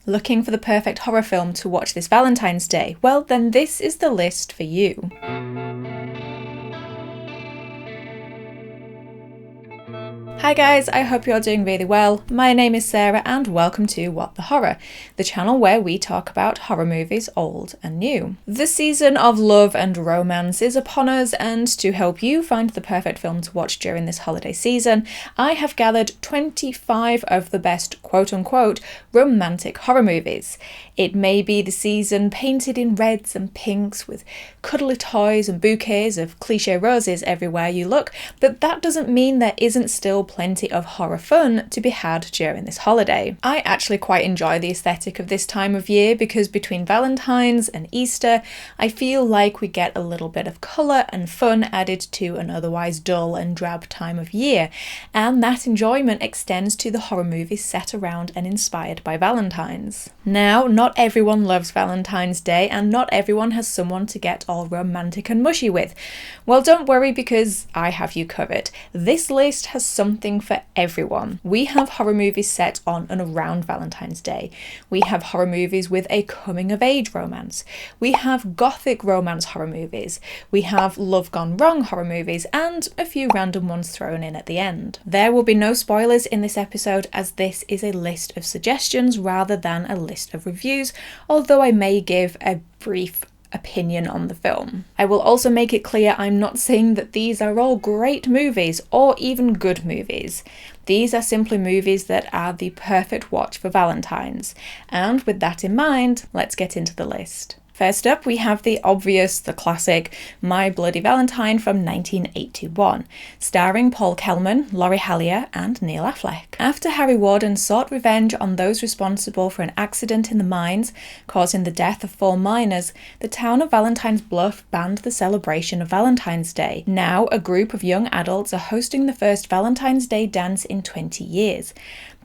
Looking for the perfect horror film to watch this Valentine's Day? Well, then this is the list for you. Hi guys, I hope you're doing really well. My name is Sarah and welcome to What the Horror, the channel where we talk about horror movies old and new. The season of love and romance is upon us, and to help you find the perfect film to watch during this holiday season, I have gathered 25 of the best quote-unquote romantic horror movies. It may be the season painted in reds and pinks with cuddly toys and bouquets of cliché roses everywhere you look, but that doesn't mean there isn't still plenty of horror fun to be had during this holiday. I actually quite enjoy the aesthetic of this time of year because between Valentine's and Easter, I feel like we get a little bit of colour and fun added to an otherwise dull and drab time of year, and that enjoyment extends to the horror movies set around and inspired by Valentine's. Now, not everyone loves Valentine's Day and not everyone has someone to get all romantic and mushy with. Well, don't worry because I have you covered. This list has something for everyone. We have horror movies set on and around Valentine's Day. We have horror movies with a coming-of-age romance. We have gothic romance horror movies. We have love gone wrong horror movies and a few random ones thrown in at the end. There will be no spoilers in this episode as this is a list of suggestions rather than a list of reviews, although I may give a brief opinion on the film. I will also make it clear I'm not saying that these are all great movies or even good movies. These are simply movies that are the perfect watch for Valentine's. And with that in mind, let's get into the list. First up, we have the obvious, the classic, My Bloody Valentine from 1981, starring Paul Kellman, Laurie Hallier and Neil Affleck. After Harry Warden sought revenge on those responsible for an accident in the mines, causing the death of 4 miners, the town of Valentine's Bluff banned the celebration of Valentine's Day. Now, a group of young adults are hosting the first Valentine's Day dance in 20 years.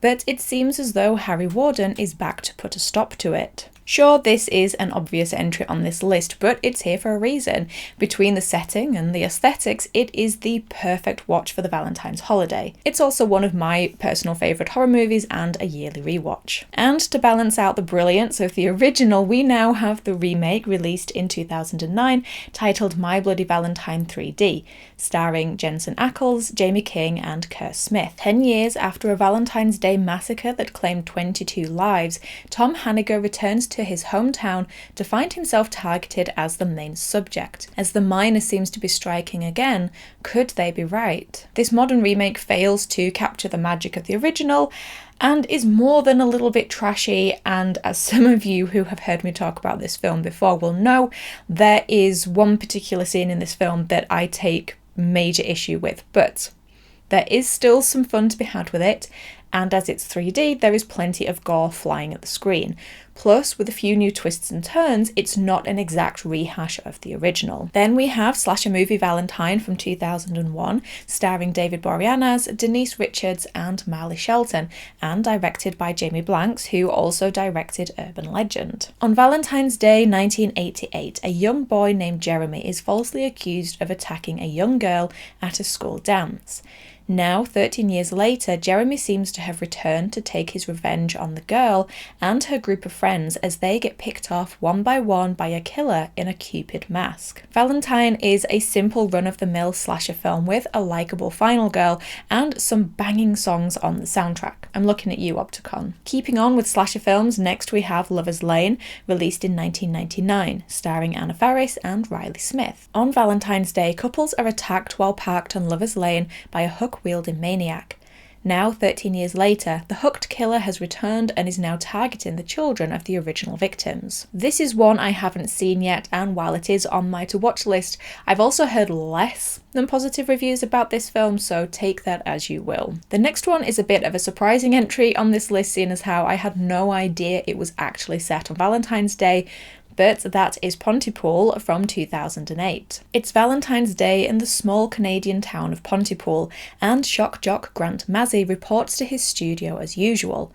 But it seems as though Harry Warden is back to put a stop to it. Sure, this is an obvious entry on this list, but it's here for a reason. Between the setting and the aesthetics, it is the perfect watch for the Valentine's holiday. It's also one of my personal favourite horror movies and a yearly rewatch. And to balance out the brilliance of the original, we now have the remake released in 2009 titled My Bloody Valentine 3D, starring Jensen Ackles, Jamie King and Kerr Smith. 10 years after a Valentine's Day massacre that claimed 22 lives, Tom Hanniger returns to his hometown to find himself targeted as the main subject. As the miner seems to be striking again, could they be right? This modern remake fails to capture the magic of the original and is more than a little bit trashy, and as some of you who have heard me talk about this film before will know, there is one particular scene in this film that I take major issue with, but there is still some fun to be had with it, and as it's 3D, there is plenty of gore flying at the screen. Plus, with a few new twists and turns, it's not an exact rehash of the original. Then we have slasher movie Valentine from 2001, starring David Boreanaz, Denise Richards and Marley Shelton, and directed by Jamie Blanks, who also directed Urban Legend. On Valentine's Day 1988, a young boy named Jeremy is falsely accused of attacking a young girl at a school dance. Now, 13 years later, Jeremy seems to have returned to take his revenge on the girl and her group of friends as they get picked off one by one by a killer in a Cupid mask. Valentine is a simple run-of-the-mill slasher film with a likeable final girl and some banging songs on the soundtrack. I'm looking at you, Opticon. Keeping on with slasher films, next we have Lover's Lane, released in 1999, starring Anna Faris and Riley Smith. On Valentine's Day, couples are attacked while parked on Lover's Lane by a hook-wielding maniac. Now, 13 years later, the hooked killer has returned and is now targeting the children of the original victims. This is one I haven't seen yet, and while it is on my to-watch list, I've also heard less than positive reviews about this film, so take that as you will. The next one is a bit of a surprising entry on this list, seeing as how I had no idea it was actually set on Valentine's Day, but that is Pontypool from 2008. It's Valentine's Day in the small Canadian town of Pontypool, and shock jock Grant Mazzy reports to his studio as usual.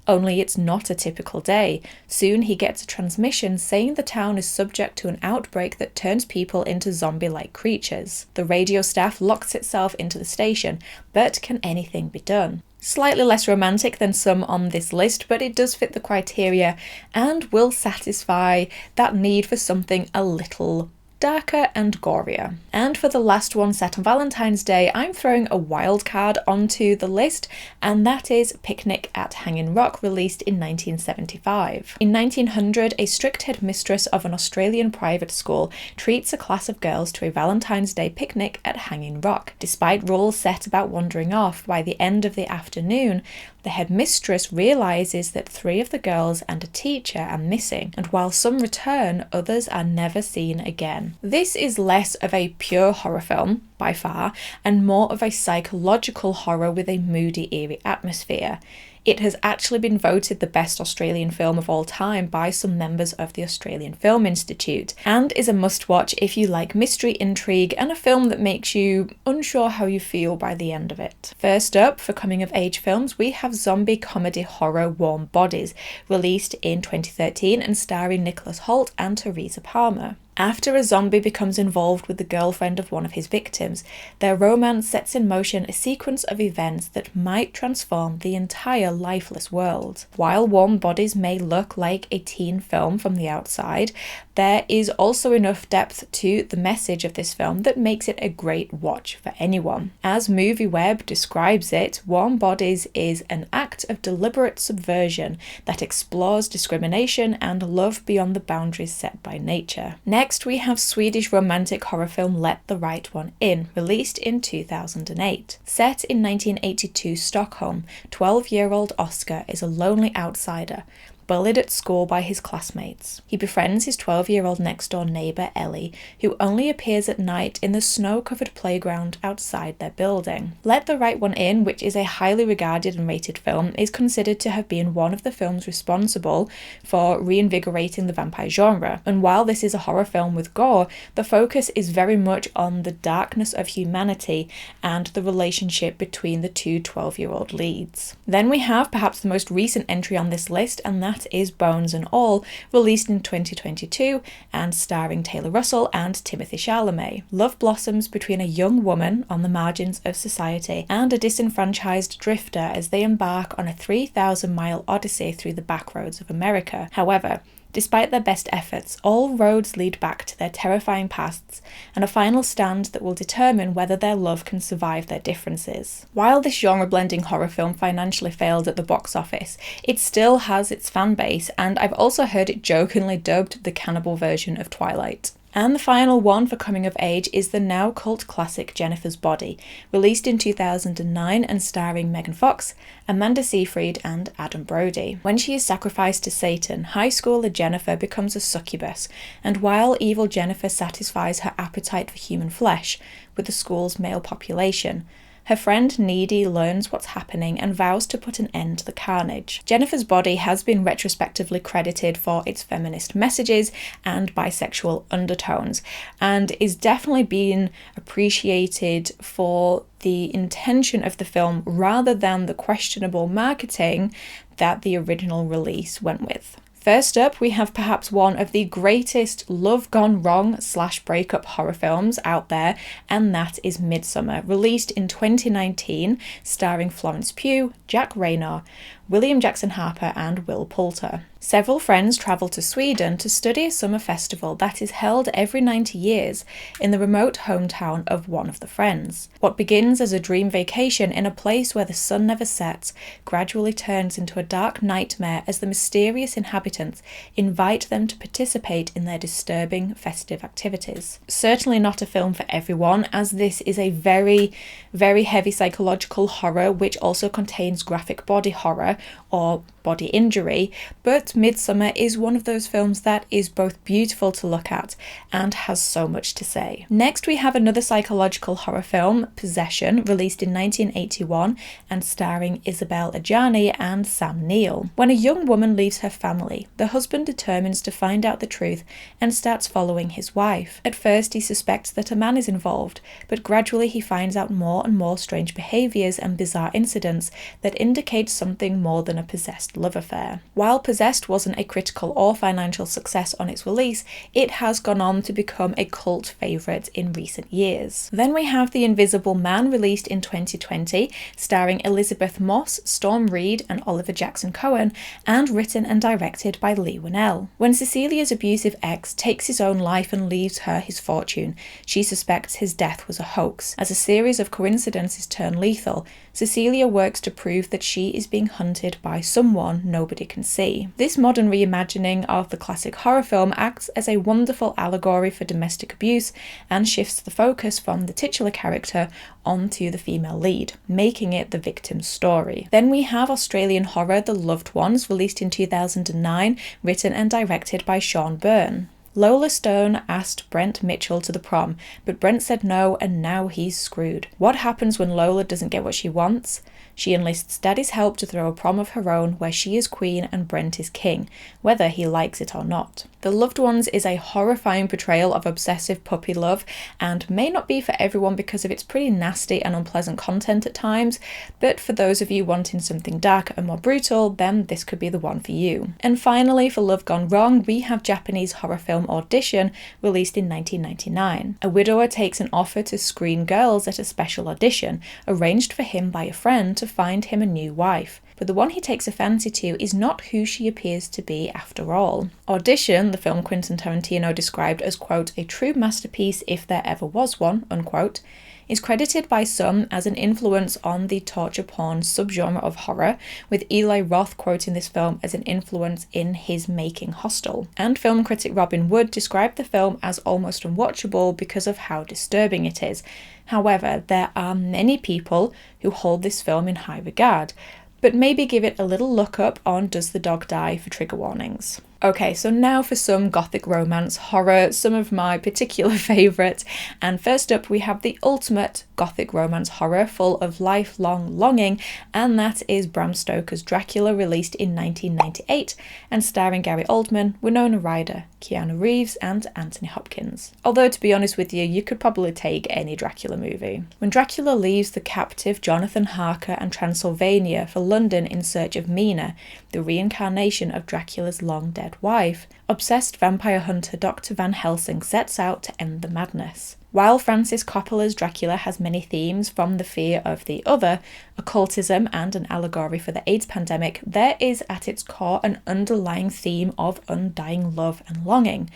Only it's not a typical day. Soon he gets a transmission saying the town is subject to an outbreak that turns people into zombie-like creatures. The radio staff locks itself into the station, but can anything be done? Slightly less romantic than some on this list, but it does fit the criteria and will satisfy that need for something a little darker and gorier. And for the last one set on Valentine's Day, I'm throwing a wild card onto the list, and that is Picnic at Hanging Rock, released in 1975. In 1900, a strict headmistress of an Australian private school treats a class of girls to a Valentine's Day picnic at Hanging Rock. Despite rules set about wandering off, by the end of the afternoon, the headmistress realises that 3 of the girls and a teacher are missing, and while some return, others are never seen again. This is less of a pure horror film, by far, and more of a psychological horror with a moody, eerie atmosphere. It has actually been voted the best Australian film of all time by some members of the Australian Film Institute, and is a must-watch if you like mystery, intrigue, and a film that makes you unsure how you feel by the end of it. First up, for coming-of-age films, we have zombie comedy horror Warm Bodies, released in 2013 and starring Nicholas Hoult and Teresa Palmer. After a zombie becomes involved with the girlfriend of one of his victims, their romance sets in motion a sequence of events that might transform the entire lifeless world. While Warm Bodies may look like a teen film from the outside, there is also enough depth to the message of this film that makes it a great watch for anyone. As MovieWeb describes it, Warm Bodies is an act of deliberate subversion that explores discrimination and love beyond the boundaries set by nature. Next, we have Swedish romantic horror film Let the Right One In, released in 2008. Set in 1982 Stockholm, 12-year-old Oscar is a lonely outsider, bullied at school by his classmates. He befriends his 12-year-old next-door neighbour Ellie, who only appears at night in the snow-covered playground outside their building. Let the Right One In, which is a highly regarded and rated film, is considered to have been one of the films responsible for reinvigorating the vampire genre. And while this is a horror film with gore, the focus is very much on the darkness of humanity and the relationship between the two 12-year-old leads. Then we have perhaps the most recent entry on this list, and that is Bones and All, released in 2022 and starring Taylor Russell and Timothée Chalamet. Love blossoms between a young woman on the margins of society and a disenfranchised drifter as they embark on a 3,000-mile odyssey through the backroads of America. However, despite their best efforts, all roads lead back to their terrifying pasts and a final stand that will determine whether their love can survive their differences. While this genre-blending horror film financially failed at the box office, it still has its fan base, and I've also heard it jokingly dubbed the cannibal version of Twilight. And the final one for coming of age is the now cult classic Jennifer's Body, released in 2009 and starring Megan Fox, Amanda Seyfried and Adam Brody. When she is sacrificed to Satan, high schooler Jennifer becomes a succubus, and while evil Jennifer satisfies her appetite for human flesh with the school's male population, her friend Needy learns what's happening and vows to put an end to the carnage. Jennifer's Body has been retrospectively credited for its feminist messages and bisexual undertones, and is definitely being appreciated for the intention of the film rather than the questionable marketing that the original release went with. First up, we have perhaps one of the greatest love gone wrong / breakup horror films out there, and that is Midsommar, released in 2019, starring Florence Pugh, Jack Reynor, William Jackson Harper and Will Poulter. Several friends travel to Sweden to study a summer festival that is held every 90 years in the remote hometown of one of the friends. What begins as a dream vacation in a place where the sun never sets gradually turns into a dark nightmare as the mysterious inhabitants invite them to participate in their disturbing festive activities. Certainly not a film for everyone, as this is a very, very heavy psychological horror which also contains graphic body horror or body injury, but Midsommar is one of those films that is both beautiful to look at and has so much to say. Next, we have another psychological horror film, Possession, released in 1981 and starring Isabelle Adjani and Sam Neill. When a young woman leaves her family, the husband determines to find out the truth and starts following his wife. At first, he suspects that a man is involved, but gradually he finds out more and more strange behaviours and bizarre incidents that indicate something more than a possessed alleged love affair. While Possessed wasn't a critical or financial success on its release, it has gone on to become a cult favourite in recent years. Then we have The Invisible Man, released in 2020, starring Elizabeth Moss, Storm Reid and Oliver Jackson Cohen, and written and directed by Leigh Whannell. When Cecilia's abusive ex takes his own life and leaves her his fortune, she suspects his death was a hoax. As a series of coincidences turn lethal, Cecilia works to prove that she is being hunted by someone nobody can see. This modern reimagining of the classic horror film acts as a wonderful allegory for domestic abuse and shifts the focus from the titular character onto the female lead, making it the victim's story. Then we have Australian horror The Loved Ones, released in 2009, written and directed by Sean Byrne. Lola Stone asked Brent Mitchell to the prom, but Brent said no, and now he's screwed. What happens when Lola doesn't get what she wants? She enlists Daddy's help to throw a prom of her own where she is queen and Brent is king, whether he likes it or not. The Loved Ones is a horrifying portrayal of obsessive puppy love and may not be for everyone because of its pretty nasty and unpleasant content at times, but for those of you wanting something darker and more brutal, then this could be the one for you. And finally, for Love Gone Wrong, we have Japanese horror film Audition, released in 1999. A widower takes an offer to screen girls at a special audition, arranged for him by a friend to find him a new wife. But the one he takes a fancy to is not who she appears to be after all. Audition, the film Quentin Tarantino described as, quote, a true masterpiece if there ever was one, unquote, is credited by some as an influence on the torture porn subgenre of horror, with Eli Roth quoting this film as an influence in his making Hostel. And film critic Robin Wood described the film as almost unwatchable because of how disturbing it is. However, there are many people who hold this film in high regard, but maybe give it a little look up on Does the Dog Die for trigger warnings. Okay, so now for some gothic romance horror, some of my particular favourites. And first up, we have the ultimate gothic romance horror full of lifelong longing, and that is Bram Stoker's Dracula, released in 1998 and starring Gary Oldman, Winona Ryder, Keanu Reeves and Anthony Hopkins. Although, to be honest with you, you could probably take any Dracula movie. When Dracula leaves the captive Jonathan Harker and Transylvania for London in search of Mina, the reincarnation of Dracula's long-dead wife, obsessed vampire hunter Dr. Van Helsing sets out to end the madness. While Francis Coppola's Dracula has many themes, from the fear of the other, occultism and an allegory for the AIDS pandemic, there is at its core an underlying theme of undying love and longing.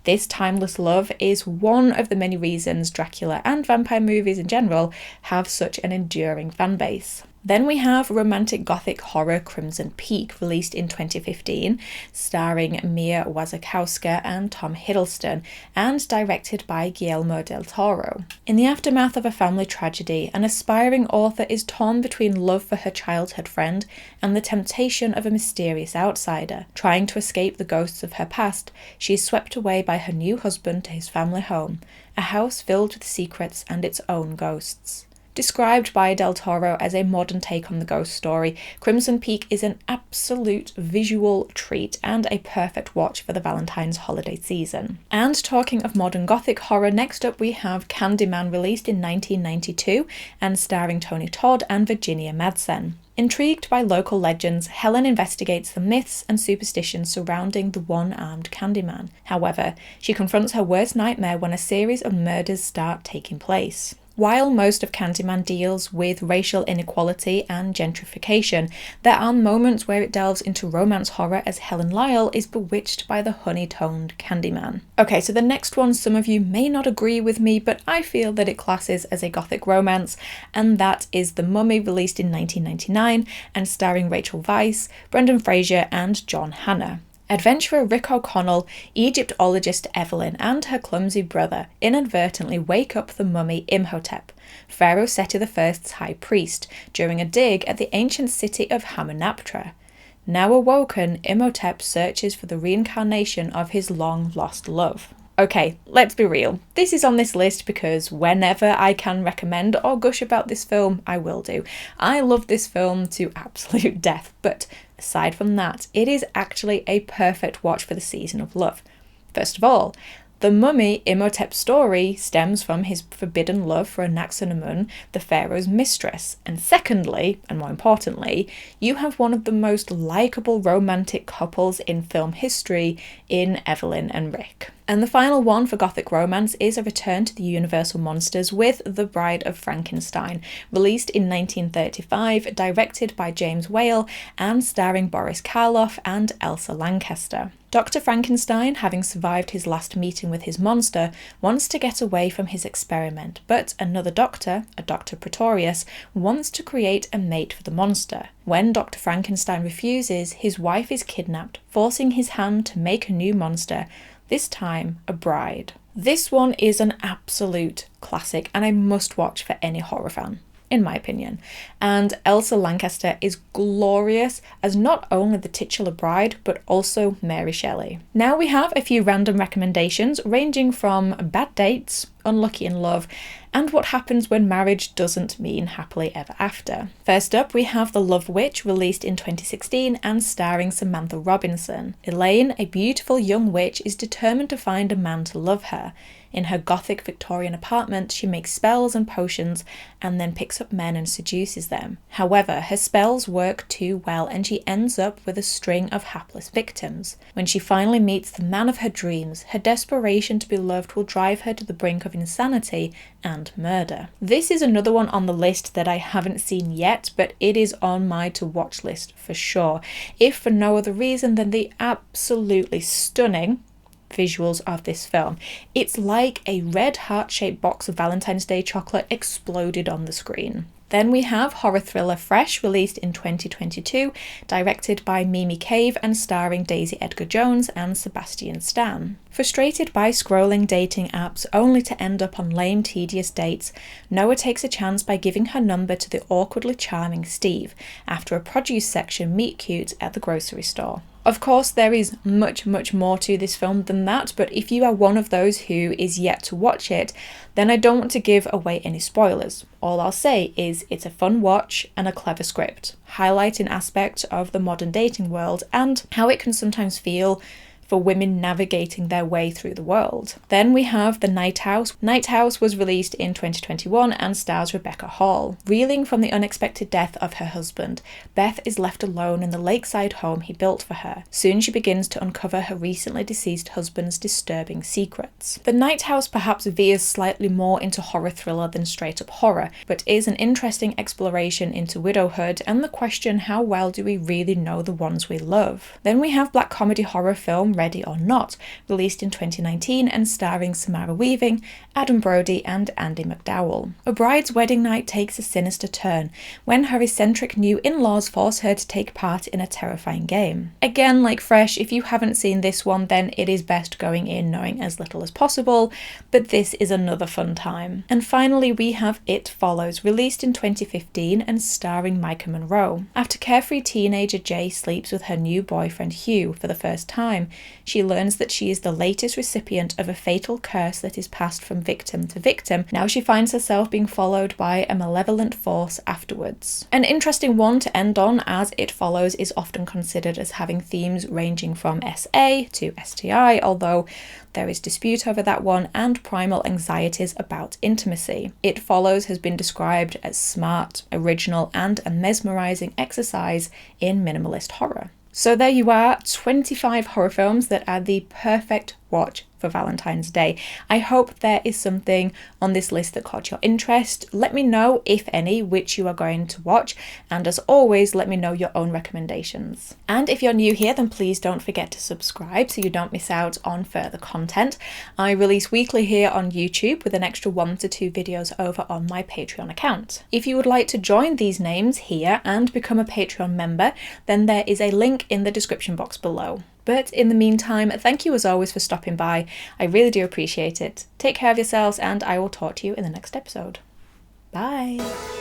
This timeless love is one of the many reasons Dracula and vampire movies in general have such an enduring fanbase. Then we have romantic gothic horror Crimson Peak, released in 2015, starring Mia Wasikowska and Tom Hiddleston, and directed by Guillermo del Toro. In the aftermath of a family tragedy, an aspiring author is torn between love for her childhood friend and the temptation of a mysterious outsider. Trying to escape the ghosts of her past, she is swept away by her new husband to his family home, a house filled with secrets and its own ghosts. Described by Del Toro as a modern take on the ghost story, Crimson Peak is an absolute visual treat and a perfect watch for the Valentine's holiday season. And talking of modern gothic horror, next up we have Candyman, released in 1992 and starring Tony Todd and Virginia Madsen. Intrigued by local legends, Helen investigates the myths and superstitions surrounding the one-armed Candyman. However, she confronts her worst nightmare when a series of murders start taking place. While most of Candyman deals with racial inequality and gentrification, there are moments where it delves into romance horror as Helen Lyle is bewitched by the honey-toned Candyman. Okay, so the next one, some of you may not agree with me, but I feel that it classes as a gothic romance, and that is The Mummy, released in 1999 and starring Rachel Weisz, Brendan Fraser and John Hannah. Adventurer Rick O'Connell, Egyptologist Evelyn and her clumsy brother inadvertently wake up the mummy Imhotep, Pharaoh Seti I's high priest, during a dig at the ancient city of Hamunaptra. Now awoken, Imhotep searches for the reincarnation of his long-lost love. Okay, let's be real. This is on this list because whenever I can recommend or gush about this film, I will do. I love this film to absolute death, but aside from that, it is actually a perfect watch for the season of love. First of all, The mummy Imhotep's story stems from his forbidden love for Anaxamun, the pharaoh's mistress. And secondly, and more importantly, you have one of the most likeable romantic couples in film history in Evelyn and Rick. And the final one for Gothic romance is a return to the Universal monsters with The Bride of Frankenstein, released in 1935, directed by James Whale and starring Boris Karloff and Elsa Lanchester. Dr. Frankenstein, having survived his last meeting with his monster, wants to get away from his experiment, but another doctor, a Dr. Pretorius, wants to create a mate for the monster. When Dr. Frankenstein refuses, his wife is kidnapped, forcing his hand to make a new monster, this time a bride. This one is an absolute classic and a must-watch for any horror fan, in my opinion. And Elsa Lanchester is glorious as not only the titular bride, but also Mary Shelley. Now we have a few random recommendations ranging from bad dates, unlucky in love, and what happens when marriage doesn't mean happily ever after. First up, we have The Love Witch, released in 2016 and starring Samantha Robinson. Elaine, a beautiful young witch, is determined to find a man to love her. In her gothic Victorian apartment, she makes spells and potions and then picks up men and seduces them. However, her spells work too well and she ends up with a string of hapless victims. When she finally meets the man of her dreams, her desperation to be loved will drive her to the brink of insanity and murder. This is another one on the list that I haven't seen yet, but it is on my to-watch list for sure, if for no other reason than the absolutely stunning visuals of this film. It's like a red heart-shaped box of Valentine's Day chocolate exploded on the screen. Then we have horror thriller Fresh, released in 2022, directed by Mimi Cave and starring Daisy Edgar-Jones and Sebastian Stan. Frustrated by scrolling dating apps only to end up on lame, tedious dates, Noah takes a chance by giving her number to the awkwardly charming Steve after a produce section meet-cute at the grocery store. Of course, there is much more to this film than that, but if you are one of those who is yet to watch it, then I don't want to give away any spoilers. All I'll say is it's a fun watch and a clever script, highlighting aspects of the modern dating world and how it can sometimes feel for women navigating their way through the world. Then we have The Night House. Night House was released in 2021 and stars Rebecca Hall. Reeling from the unexpected death of her husband, Beth is left alone in the lakeside home he built for her. Soon she begins to uncover her recently deceased husband's disturbing secrets. The Night House perhaps veers slightly more into horror thriller than straight up horror, but is an interesting exploration into widowhood and the question, how well do we really know the ones we love? Then we have black comedy horror film Ready or Not, released in 2019 and starring Samara Weaving, Adam Brody and Andy McDowell. A bride's wedding night takes a sinister turn when her eccentric new in-laws force her to take part in a terrifying game. Again, like Fresh, if you haven't seen this one, then it is best going in knowing as little as possible, but this is another fun time. And finally, we have It Follows, released in 2015 and starring Micah Monroe. After carefree teenager Jay sleeps with her new boyfriend Hugh for the first time, she learns that she is the latest recipient of a fatal curse that is passed from victim to victim. Now she finds herself being followed by a malevolent force afterwards. An interesting one to end on, as It Follows is often considered as having themes ranging from SA to STI, although there is dispute over that one, and primal anxieties about intimacy. It Follows has been described as smart, original, and a mesmerizing exercise in minimalist horror. So there you are, 25 horror films that are the perfect watch for Valentine's Day. I hope there is something on this list that caught your interest. Let me know, if any, which you are going to watch, and as always, let me know your own recommendations. And if you're new here, then please don't forget to subscribe so you don't miss out on further content. I release weekly here on YouTube with an extra 1 to 2 videos over on my Patreon account. If you would like to join these names here and become a Patreon member, then there is a link in the description box below. But in the meantime, thank you as always for stopping by. I really do appreciate it. Take care of yourselves and I will talk to you in the next episode. Bye!